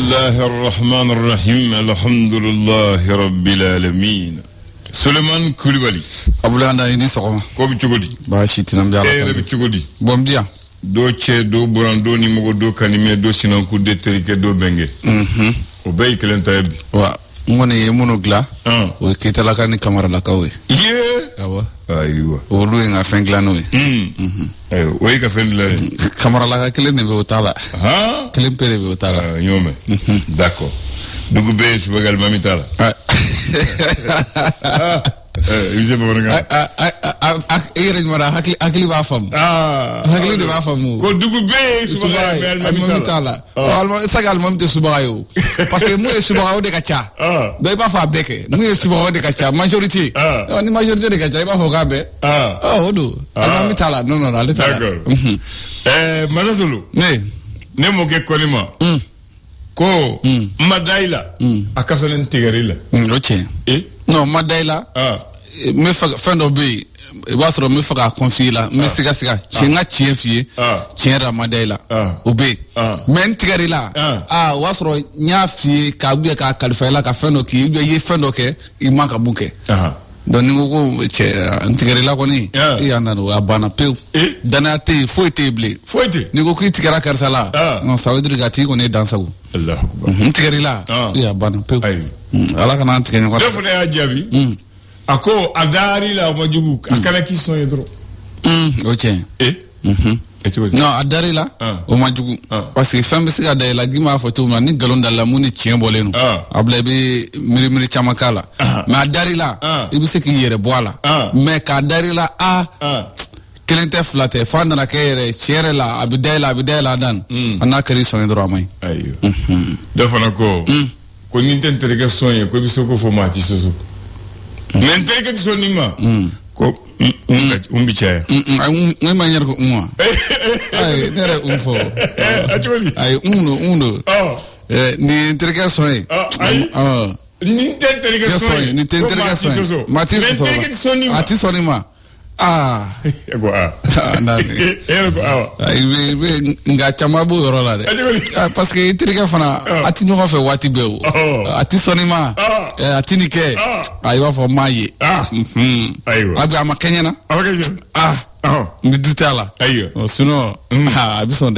Bismillahir Rahmanir Rahim. Alhamdulillahi Rabbil Alamin. Suleiman Koulibaly. Abulanda ini sokoma. Ko bi cogodi. Ba shitinam jala. Bi cogodi. Bom dia. Do che do borando ni mogo do kanime do sinan ku de terike do benge. O bay kelenta yabi. Wa ngone yemuno gla. O kitala kan kamera la kawe. Awa. Aywa. O lu nga fengla no. Ayo, o ka fengla. Kamera la kelen ne be otala. Ha? Kelen pere be otala. Yome. D'accord. Dugu be subagal mamitala. Yuse babaranga. Ere mara hakli ba fam. Hakli de ba fam. Ko dugu be subagal mamitala. Alma sagal mamte subayo. Parce que moi subayo de kacha. Do ba fa beke. Moi subayo de kacha majorité. Ni majorité de kacha ba fo gabe. Odo. Alma mitala non ale tala. D'accord. Mazasulu. Ne mo ke konima. Ko madaila akasanen tigarila. Oche. Non, madaila. Me fendo be wasro me faga confier la me siga chenga chiefie chenra madaila obe men tigarila wasro nya fie ka bia ka kalfaila ka fendo ki ye fendo ke imaka buke don ningo che tigarila koni yanda no abana peu danate foi table ningo ki tigara karsala non ça veut dire gati koni dansago Allah akbar tigarila ya bana peu ala kana tiganya ko defone ajabi ako adari la majugu akana ki son yedro oche non adari la o majugu parce que femme se gada la gima photo ma ni galon dalla muni tien bolenu abla be miri chamakala mais adari la ibu se ki yere boala mais ka adari la kelente flate fanda na kere chere la abidela dan anakari son yedro amai ayo defona ko nintente ke sonye ko bisoko fo mati soso Mentre ti sonima ko umbichaya ai maniera ko ai nere fo ai uno ni interrogazione ni interrogazione mati soso ati sonima ego ai nga chama bu rola de parce que interroga fana ati no fa wati be ati sonima ati nike ai wa fo maye ayo abi amakenya na mi dutala ayo sinon abison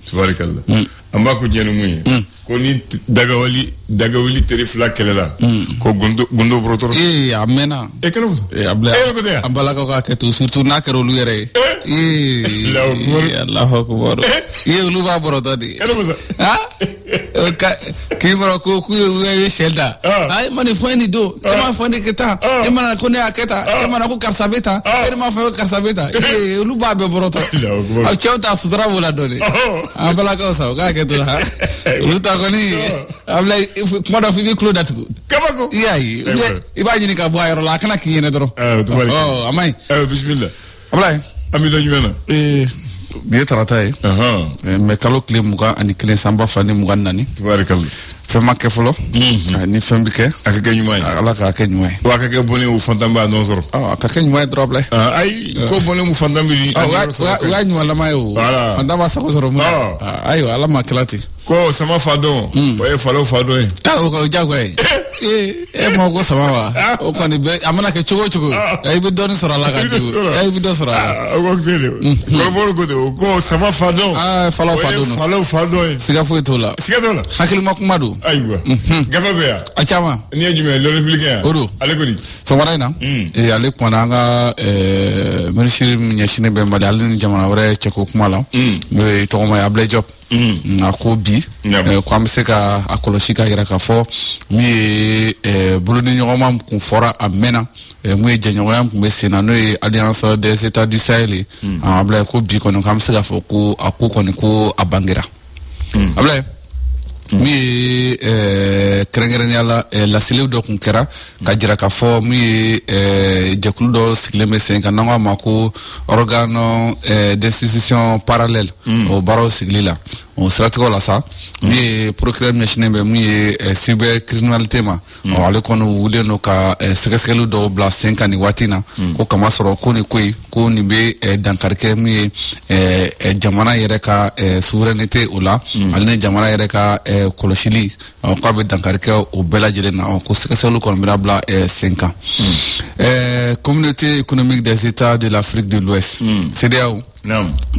subhanakallah amba ko jenu muy ko ni dagawali terifla kelela ko gundo brotor amena kanu abla ambala ko ka ketu surtout nakero lu yere Allahu akbar lu ba brotor di kimro ko ku we shelda ay mani foni do ma foni keta mana ko ne aketa mana ko karsabeta ma fa karsabeta lu ba be brotor a chauta sutra bola do ni ambala ko sa ka ketu ha lu ta ko ni abla modo fi bi clo datu kabako yayi ibaji ni ka bo ayro la kana ki yene doro amay bismillah abla ami do nyena biye tarata me kalo kle muga ani kle samba fani muga nani tabarakallah fema ke folo ni fembike aka kenyumay ala ka kenyumay wa ka ke bone u fantamba non zoro aka kenyumay droble ay ko bone mu fantamba ni wa nyuma la mayo fantamba sa ko zoro mu ayo ala maklati ko sama fadon boye falo fadon ko jagwe mo go sama wa o ko ni be amana ke chugo ay bi don sora la ga du ay bi don sora o ko dele ko bor ko de ko sama fadon falo fadon siga fu tola hakili makumadu aywa gafa be ya achama ni ejume le républicain odo ale ko ni so waraina ale ko nga ministre nyashine be madal ni jamana wara cheko kumala be to ma able job ako bi ko am se ka akoloshi ka ira ka fo mi buluni nyoma kun fora amena mu jenyoya mu sena no alliance des états du Sahel abla ko bi ko no kam se ka fo ko ako ko ni ko abangira abla mi krengereniala la silew do kun kera ka jira ka fo mi jekulu do sigleme sen ka nango mako organo d'institution parallèle au baro siglila o siratigɛw la sa min ye procureur ɲɛsinnen bɛ min ye cybercriminalité ma ale kɔni wulilen no ka sɛgɛsɛgɛli dɔw bila sen kan nin waati na ko kama sɔrɔ ko nin ko in ko nin bɛ dankari kɛ min ye jamana yɛrɛ ka souveraineté o la ale ni jamana yɛrɛ ka kɔlɔsili k'a bɛ dankari kɛ o bɛɛ lajɛlen na ko sɛgɛsɛgɛliw kɔni bɛna bila sen kan communauté économique des états de l'Afrique de l'Ouest CEDEAO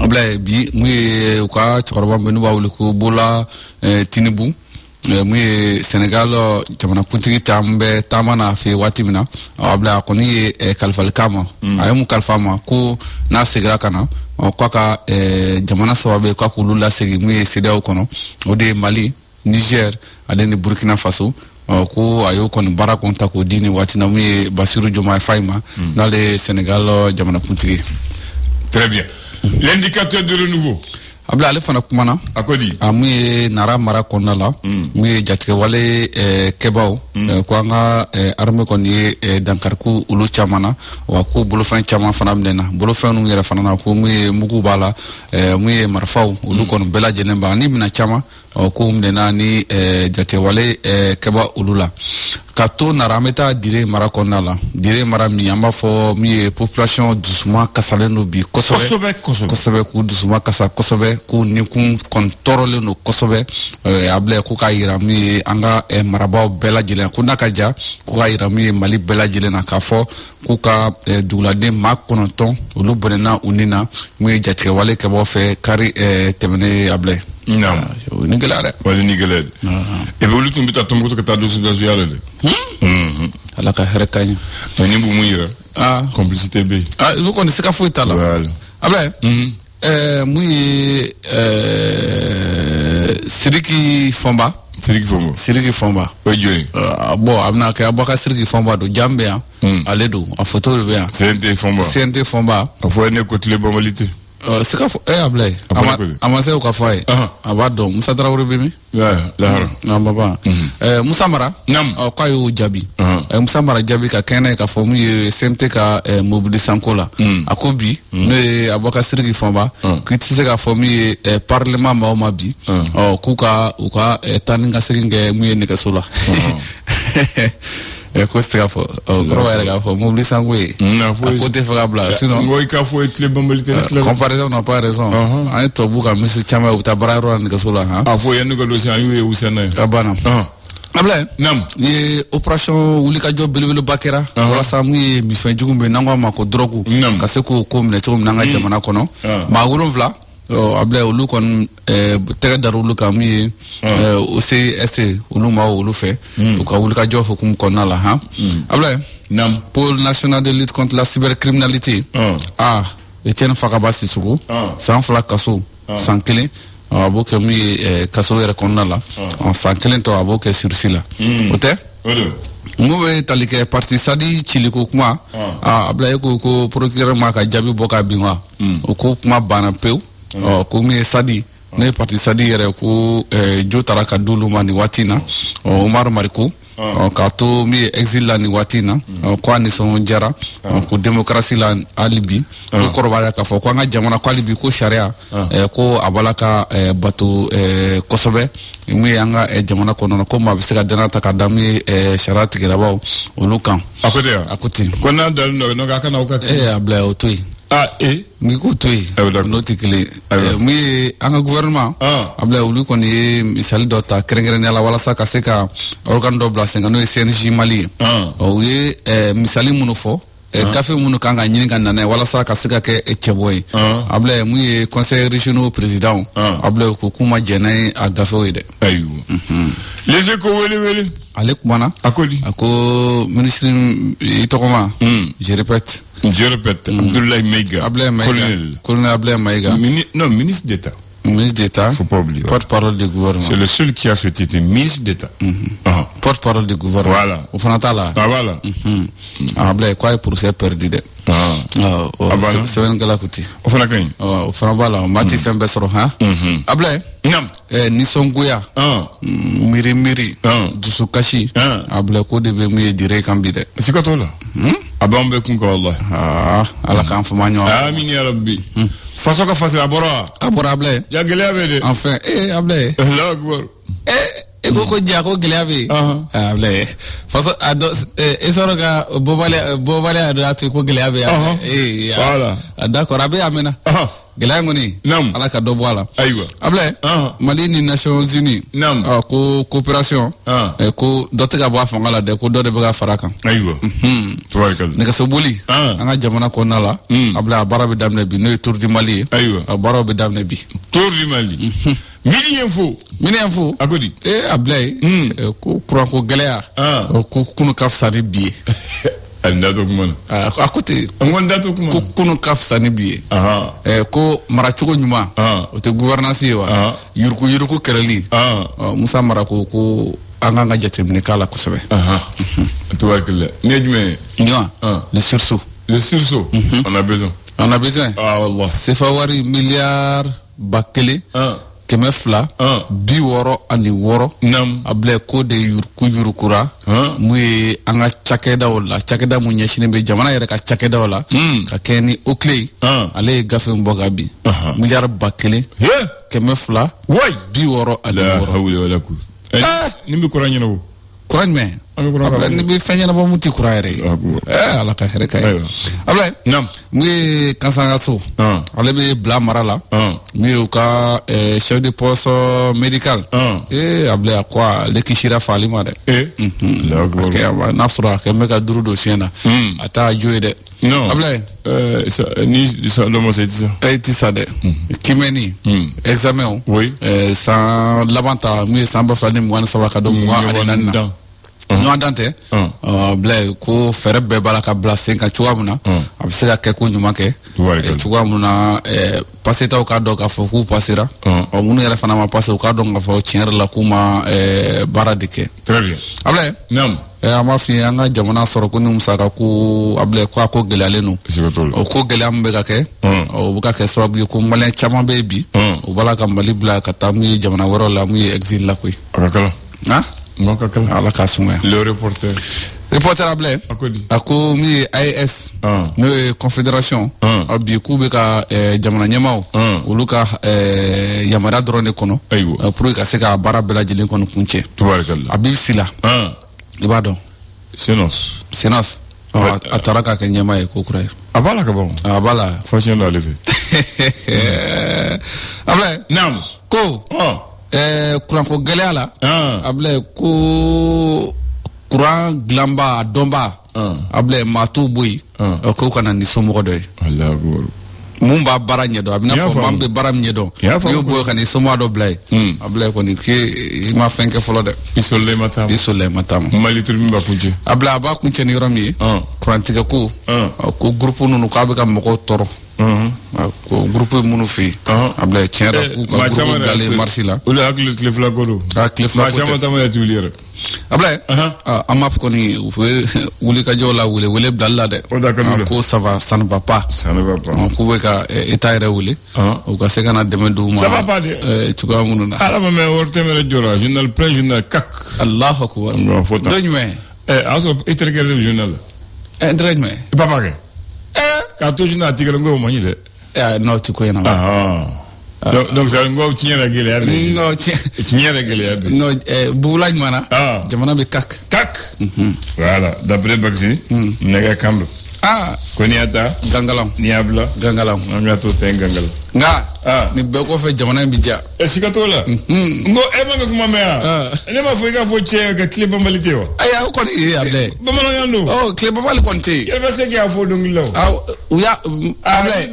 abla bi mun ye u ka cɛkɔrɔba min b'a wele ko Bola Tinubu mun ye Senegal jamanakuntigi caman bɛ taama na fɛ waati min na abla a kɔni ye kalifali k'a ma a ye mun kalifa a ma ko n'a seginna ka na k'a ka jamana saba bɛ k'a k'olu lasegin mun ye CEDEAO kɔnɔ o de ye Mali, Niger ale ni Burkina Faso ko a y'o kɔni baara kɔni ta k'o di ni waati na mun ye Bassirou Diomaye Faye ma n'ale ye Senegal jamanakuntigi. Très bien. L'indicateur de renouveau. Abla ale fana kumana akodi mun ye nara mara kɔnɔna la mun ye jatigɛwale kɛbaw ko an ka armée kɔni ye dankariku olu caman na wa ko bolofɛn caman fana minɛna bolofɛn ninnu yɛrɛ fana na ko mun ye mugu b'a la mun ye marifaw olu kɔni bɛɛ lajɛlen b'a ni minɛ caman ko minɛna ni jatigɛwale kɛba olu la ka to nara an bɛ taa dire mara kɔnɔna la dire mara min an b'a fɔ min ye population dusuma kasalen don bi kosɛbɛ k'u dusuma kasa kosɛbɛ k'u nikun kɔni tɔɔrɔlen don kosɛbɛ a bila ko k'a yira min ye an ka marabaaw bɛɛ lajɛlen ko n'a ka ja ko k'a yira min ye Mali bɛɛ lajɛlen na k'a fɔ k'u ka duguladen maa 9 olu bɔnɛna u ni na mun ye jatigɛwale kɛbaw fɛ kari tɛmɛnen a bila non ni gɛlɛya dɛ wala ni gɛlɛya et olu tun bɛ taa Tombouctou ka taa dossier yala de ala ka hɛrɛ ka ɲi ni bu mun yira complicité bɛ yen olu kɔni siga foyi t'a la abla mun ye Sidiki Fɔnba o ye jɔn ye bon a bɛna kɛ Abubakar Sidiki Fɔnba don jam bɛ yan ale don a photo de bɛ yan CNT Fɔnba a fɔ ne ko tile bamali tɛ sika fɔ Ablaye a ma se o ka fɔ a ye a b'a dɔn Musa Tarawele bɛ min lahara baba Musa Mara k'a y'o jaabi Musa Mara jaabi ka kɛnɛ ye k'a fɔ mun ye CNT ka mobilisanko la a ko bi n'o ye Abubakar Sidiki Fɔnba k'i tɛ se k'a fɔ min ye parlement maa o maa bi k'u ka taa ni ka segin kɛ mun ye nɛgɛso la ko se ka fɔ kɔrɔba yɛrɛ k'a fɔ mobilisanko ye a ko tɛ fɛ ka bila sinon n ko i k'a fɔ tile banbali tɛ comparaison n'a pas raison an ye tubabu ka misi caman ye u bɛ taa baarayɔrɔ la nɛgɛso la a fɔ yanni ka dossier an y'u ye u sɛnɛ a banna Ablaye ni ye opération wulikajɔ belebeleba kɛra walasa mun ye mifɛn jugu bɛ n'an k'a ma ko drogue ka se k'o ko minɛ cogo min na an ka jamana kɔnɔ maa 7 Ablaye olu kɔni tɛgɛ dara olu kan mun ye OCS olu ma olu fɛ u ka wulikajɔ hukumu kɔnɔna la Ablaye pôle national de lutte contre la cybercriminalité Etienne Fakaba Sissoko san 2 kaso san 1 a b'o kɛ mun ye kaso yɛrɛ kɔnɔna la san 1 tɔ a b'o kɛ sursis la o tɛ mun bɛ tali kɛ parti Sadi ciliko kuma Ablaye ko procureur ma ka jaabi bɔ ka bin wa o ko kuma banna pewu ko mun ye Sadi ne parti Sadi yɛrɛ ko jo taara ka d'olu ma nin waati na Umaru Mariko k'a to min ye exil la nin waati na ko a nisɔndiyara ko démocratie la hali bi ko kɔrɔbaya k'a fɔ ko an ka jamana ko hali bi ko sariya ko a b'ala ka bato kosɛbɛ mun ye an ka jamana kɔnɔna ko maa bɛ se ka danaya ta k'a da mun ye sariya tigɛlabaw olu kan a ko ten ko n'a dalen don donc a kana o ka a bila o to yen ngi ko to yen n'o tɛ kelen mun ye an ka gouvernement Ablaye olu kɔni ye misali dɔ ta kɛrɛnkɛrɛnnenya la walasa ka se ka organe dɔ bila sen kan n'o ye CNJ Mali ye u ye misali minnu fɔ gafe minnu kan ka ɲini ka nana ye walasa ka se ka kɛ cɛbɔ ye Ablaye mun ye conseil régionaux président Ablaye ko k'u ma jɛn n'a ye a gafew ye dɛ les échos wele ale kumana a ko ministre i tɔgɔma je répète Abdoulaye Maïga colonel Abdoulaye Maïga ministre d'État Ministre d'État, faut pas oublier. Porte-parole du gouvernement. C'est le seul qui a ce titre, ministre d'État. Porte-parole du gouvernement. Voilà. Au Fanatala. Ah voilà. Ablaye quoi pour ça perdu de. C'est un galakuti. Au Fanakani. Au Fanabala, Mati Fembe soro ha. Ablaye. Nam. Nisongoya. Miri. Dusukashi. Ablaye ko de be mu dire kambide. C'est quoi toi là? Abambe kunka Allah. Ala kan fama nyo. Amin ya Rabbi. façon ka facile abora Ablaye ya gele abede enfin Ablaye Allahu akbar e ko dia ko gele abe Ablaye façon soro ka bobale adatu ko gele abe voilà d'accord abe amena gele ngoni ala ka do boala aywa Ablaye Mali ni Nations Unies ko coopération ko dote ka bo afangala de ko do de ba faraka aywa tabarakal ne ka so boli anga jamana ko nala Ablaye barabi damne bi no tour du Mali aywa barabi damne bi tour du Mali mini info akodi Ablaye ko kuran ko geleya ko kunu kafsani bi andato kuma akote ngondato kuma ko kunu kafsani bi ko marachugo nyuma o te gouvernance wa yurku kereli Musa Marako ko anga jatemne kala ko sebe tabarakalla nejme le sursaut on a besoin wallah c'est fawari milliard bakele kɛmɛ fila bi wɔɔrɔ ani wɔɔrɔ Ablaye ko de yurukura mun ye an ka cakɛdaw la cakɛda mun ɲɛsinen bɛ jamana yɛrɛ ka cakɛdaw la ka kɛ ni Oakley ale ye gafe min bɔ ka bin miliyari ba kelen kɛmɛ fila bi wɔɔrɔ ani wɔɔrɔ nin bɛ kuran ɲɛnabɔ kuran jumɛn Ablaye ni bɛ fɛn ɲɛnabɔ mun ti kuran yɛrɛ ye ala ka hɛrɛ ka ye Ablaye mun ye Kansangaso ale bɛ bila mara la mun ye u ka chef de poste médical Ablaye ko ale kisira fali ma dɛ n'a sɔrɔ a kɛ bɛ ka duuru don fiɲɛ na a t'a jo ye dɛ Ablaye ni dɔmɔ se ti sa dɛ kimɛni examen san laban ta mun ye san 2023 ka don 24 na ɲɔgɔn dan tɛ Ablaye ko fɛɛrɛ bɛɛ b'a la ka bila sen kan cogoya min na a bɛ se ka kɛ ko ɲuman kɛ cogoya min na pasetaw k'a dɔn k'a fɔ k'u pasera minnu yɛrɛ fana ma pase u k'a dɔn k'a fɔ tiɲɛ yɛrɛ la k'u ma baara de kɛ Ablaye an b'a f'i ye an ka jamana sɔrɔ ko ni musaka ko Ablaye ko a ko gɛlɛyalen don o ko gɛlɛya min bɛ ka kɛ o bɛ ka kɛ sababu ye ko maliyɛn caman bɛ yen bi u b'a la ka Mali bila ka taa mun ye jamana wɛrɛw la mun ye exil la koyi ala ka sumaya le reporter Ablaye a ko min ye AES n'o ye confédération bi k'u bɛ ka jamana ɲɛmaaw olu ka yamaruya dɔrɔn de kɔnɔ pour que ka se ka baara bɛɛ lajɛlen kɔni kun cɛ a b'i sila i b'a dɔn Senos a taara k'a kɛ ɲɛmaa ye ko kura ye a b'a la ka ban a b'a la fashion d'ale fɛ Ablaye ko kuranko gɛlɛya la Ablaye ko kuran dilanba a dɔnba Ablaye maa t'u bɔ yen k'u kana ni somɔgɔ dɔ ye mun b'a baara ɲɛdɔn a bɛna fɔ maa bɛ baara min ɲɛdɔn n'i y'o bɔ ka ni somɔgɔ dɔ bila yen Ablaye kɔni k'i ma fɛn kɛ fɔlɔ dɛ i sɔrɔla i ma taama Mali tribune b'a kuncɛ Ablaye a b'a kuncɛ ni yɔrɔ min ye kurantigɛ ko groupe ninnu k'a bɛ ka mɔgɔw tɔɔrɔ ko groupe minnu fɛ yen Ablaye tiɲɛ yɛrɛ k'u ka groupe bilalen marche la olu hakili tile fila ko don tile fila ko tɛ caman taama yɛrɛ yɛrɛ Ablaye an b'a fɔ kɔni u bɛ wulikajɔw la wele bilali la dɛ ko ça ne va pas k'u bɛ ka État yɛrɛ wele u ka se ka na dɛmɛ d'u ma cogoya minnu na ala ma mɛn wari tɛ yɛrɛ jɔra journal plein journal CAC Allahu akbar dɔ jumɛn a y'a sɔrɔ i terikɛ de bɛ journal la n terikɛ jumɛn i papa kɛ k'a to journal a tigɛlen ko o man ɲi dɛ n'o ti ko ɲɛnabɔ donc ça ngo tiɲɛ yɛrɛ gɛlɛya bɛ yen tiɲɛ yɛrɛ gɛlɛya bɛ yen non bugula jumɛn na jamana bɛ CAC voilà d'après Baxi nɛgɛ kan don ko n'i y'a ta gangalan n'i y'a bila gangalan an ka to tɛ gangalan nka nin bɛɛ kɔfɛ jamana in bɛ diya siga t'o la n ko e ma ka kuma mɛn yan ne m'a fɔ i k'a fɔ cɛ ka tile banbali tɛ wa ayi o kɔni Ablaye bamanankan don tile banbali kɔni tɛ yen yɛrɛ bɛ se k'a fɔ dɔnkili la u y'a Ablaye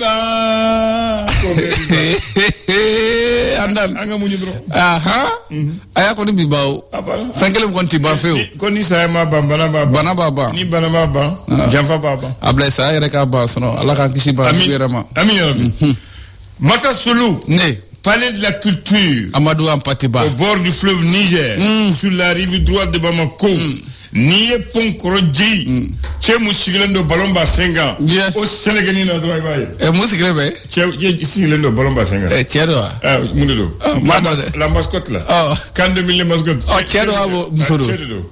an ka muɲu dɔrɔn a y'a kɔni bi ban o fɛn kelen kɔni tɛ ban fewu ko ni saya ma ban bana b'a ban ni bana b'a ban janfa b'a ban Ablaye saya yɛrɛ k'a ban sinon ala k'an kisi bana jugu yɛrɛ ma ami yɛrɛ Massa Soulou palais de la culture Amadou Ampatiba au bord du fleuve Niger sur la rive droite de Bamako n'i ye pont kɔrɔ Djeyi cɛ mun sigilen don ballon ba sen kan o Sénégalais na dɔrɔn i b'a ye mun sigilen bɛ cɛ sigilen don ballon ba sen kan cɛ don wa mun de don la mascotte la CAN 2000 mascotte cɛ don wa muso don cɛ de don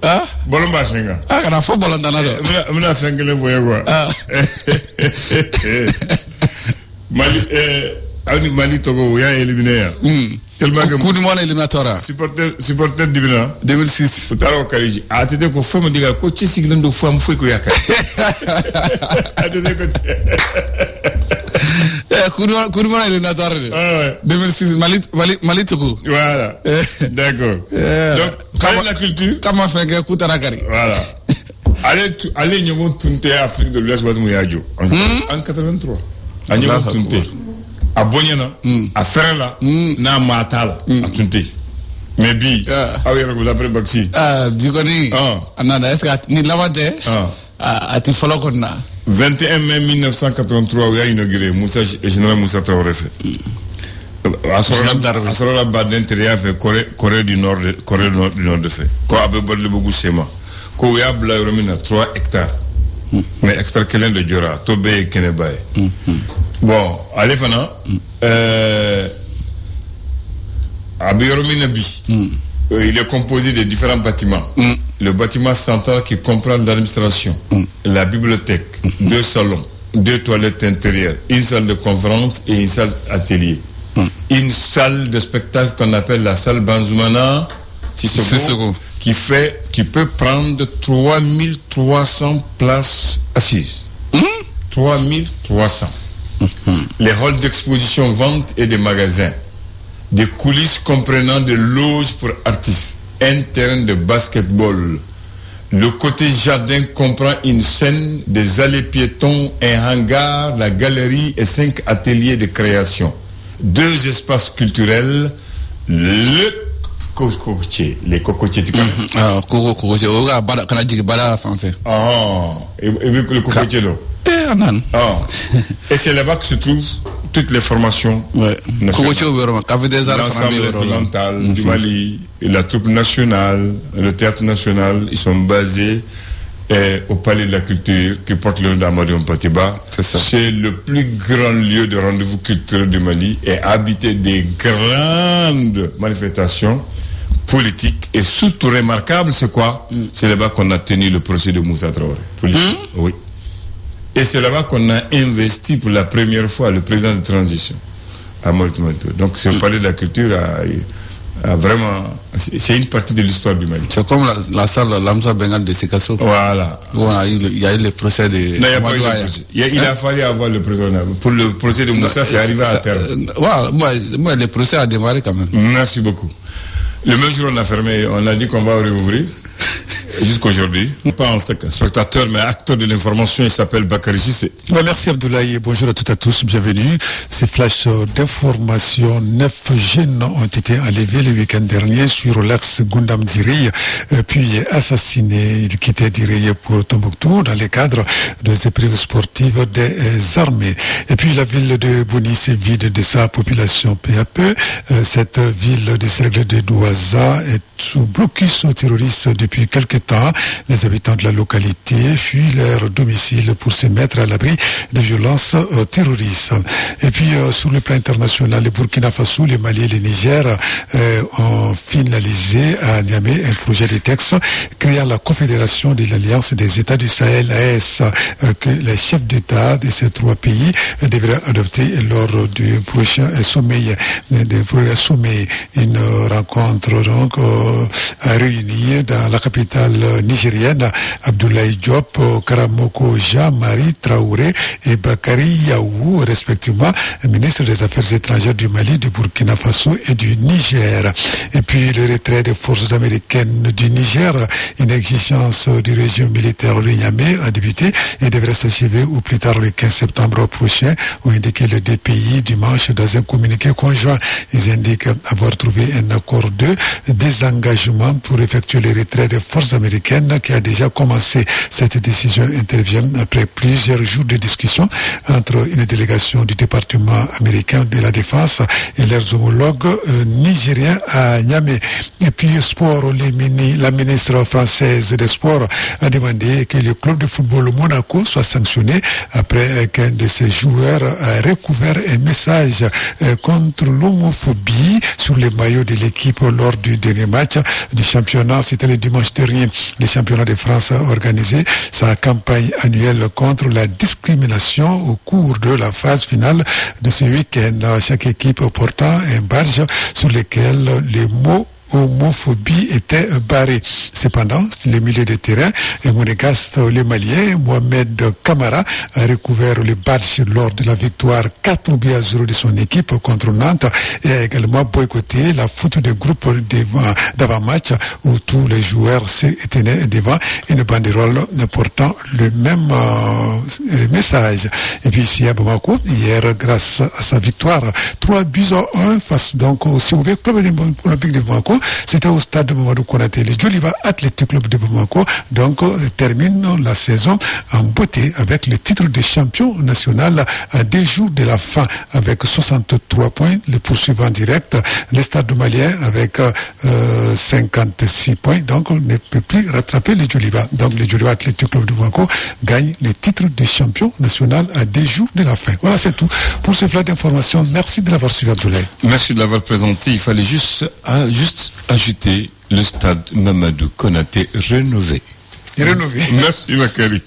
ballon ba sen kan kana fɔ ballon tanna don n bɛna fɛn kelen fɔ ye quoi Mali Togo, il y a éliminé. Tellement que. Coup du monde éliminatoire. Supporter Divina. 2006. Futaro Kariji. Ah, tu sais, pour faire me dire, coach, c'est que l'on fait un fouet qu'il y a. Coup du monde éliminatoire. 2006, Mali Togo. Voilà. D'accord. Donc, comment la culture? Comment faire un coup Tarakari? Voilà. Allez, nous avons tunté Afrique de l'Ouest, en 83. Nous avons tunté. À Bonyana, à Ferla, na Matala, à tunté. Mais bi, ah oui, vous avez Baxi. Du coup, est-ce que ni lavate? Ah, tu follow qu'on a. 21 mai 1983, il a inauguré général Moussa Traoré. Asorola Baden Teria fait Corée du Nord de fait. Quoi, avec Bodle Bougou Sema. Quoi, il y a Blairomina 3 hectares. Mais hectares qu'elle de Djora, Tobe et Kenebaye. Bon, allez, Fana. Abiyoromina Bi. Il est composé de différents bâtiments. Le bâtiment central qui comprend l'administration, la bibliothèque, 2 salons, 2 toilettes intérieures, une salle de conférence et une salle atelier. Une salle de spectacle qu'on appelle la salle Banzoumana, qui peut prendre 3300 places assises. 3300. Les halls d'exposition, vente et des magasins. Des coulisses comprenant des loges pour artistes, un terrain de basketball. Le côté jardin comprend une scène, des allées piétons, un hangar, la galerie et 5 ateliers de création. 2 espaces culturels, les cocotiers, tu connais? Cocotier, et le cocotier là. Et c'est là-bas que se trouvent toutes les formations nationales. L'ensemble instrumental du Mali, la troupe nationale, le théâtre national, ils sont basés au Palais de la Culture qui porte le nom d'Amadou Mpatiba. C'est le plus grand lieu de rendez-vous culturel du Mali et habité des grandes manifestations politiques. Et surtout remarquable, c'est quoi? C'est là-bas qu'on a tenu le procès de Moussa Traoré. Oui. Et c'est là-bas qu'on a investi pour la première fois le président de transition, Amadou Mpatiba. Donc ce Palais de la Culture a vraiment... C'est une partie de l'histoire du Mali. C'est comme la salle Lamsa Bengal de Sikasso. Voilà. Il y a eu le procès de... Non, il a fallu avoir le procès. Pour le procès de Moussa, c'est arrivé à terme. Moi, le procès a démarré quand même. Merci beaucoup. Le même jour, on a fermé, on a dit qu'on va réouvrir. Jusqu'aujourd'hui, pas un spectateur, mais acteur de l'information, il s'appelle Bakary Cissé. Merci Abdoulaye et bonjour à toutes et à tous, bienvenue. Ces flashs d'information, 9 jeunes ont été enlevés le week-end dernier sur l'axe Goundam-Direy, puis assassinés. Ils quittaient Direy pour Tombouctou dans le cadre des épreuves sportives des armées. Et puis la ville de Boni s'est vide de sa population peu à peu. Cette ville des cercles de Douaza est sous blocus terroriste depuis quelques temps. Les habitants de la localité fuient leur domicile pour se mettre à l'abri de violences terroristes. Et puis sur le plan international, le Burkina Faso, le Mali et le Niger ont finalisé à Niamey un projet de texte créant la Confédération de l'Alliance des États du Sahel, AES, que les chefs d'État de ces 3 pays devraient adopter lors du prochain sommet. Une rencontre donc réunie dans la capitale nigérienne. Abdoulaye Diop, Karamoko Jean-Marie Traoré et Bakary Yaou, respectivement, ministre des Affaires étrangères du Mali, du Burkina Faso et du Niger. Et puis le retrait des forces américaines du Niger, une exigence du régime militaire de Niamey a débuté et devrait s'achever au plus tard le 15 septembre prochain, ont indiqué les 2 pays dimanche dans un communiqué conjoint. Ils indiquent avoir trouvé un accord de désengagement pour effectuer le retrait des forces américaines qui a déjà commencé. Cette décision intervient après plusieurs jours de discussion entre une délégation du département américain de la Défense et leurs homologues nigériens à Niamey. Et puis sport, la ministre française française des sports a demandé que le club de football Monaco soit sanctionné après qu'un de ses joueurs a recouvert un message contre l'homophobie sur les maillots de l'équipe lors du dernier match du championnat. C'était le dimanche dernier. Le championnat de France a organisé sa campagne annuelle contre la discrimination au cours de la phase finale de ce week-end. Chaque équipe portant un badge sur lequel les mots homophobie était barré. Cependant, le milieu de terrain monégasque, le Malien Mohamed Kamara a recouvert le badge lors de la victoire 4-0 de son équipe contre Nantes et a également boycotté la photo de groupe d'avant-match où tous les joueurs se tenaient devant une banderole portant le même message. Et puis ici à Bamako, hier, grâce à sa victoire 3-1 face donc au COB, club olympique de Bamako, c'était au stade de Mamadou Konaté. Le Djoliba Athletic Club de Bamako donc termine la saison en beauté avec le titre de champion national à 2 jours de la fin avec 63 points. Le poursuivant direct, le stade de Malien avec 56 points. Donc on ne peut plus rattraper le Djoliba. Donc le Djoliba Athletic Club de Bamako gagne le titre de champion national à 2 jours de la fin. Voilà, c'est tout pour ce flash d'information. Merci de l'avoir suivi, Abdoulaye. Merci de l'avoir présenté. Il fallait juste ajouter le stade Mamadou Konaté rénové. Rénové. Merci, Makari.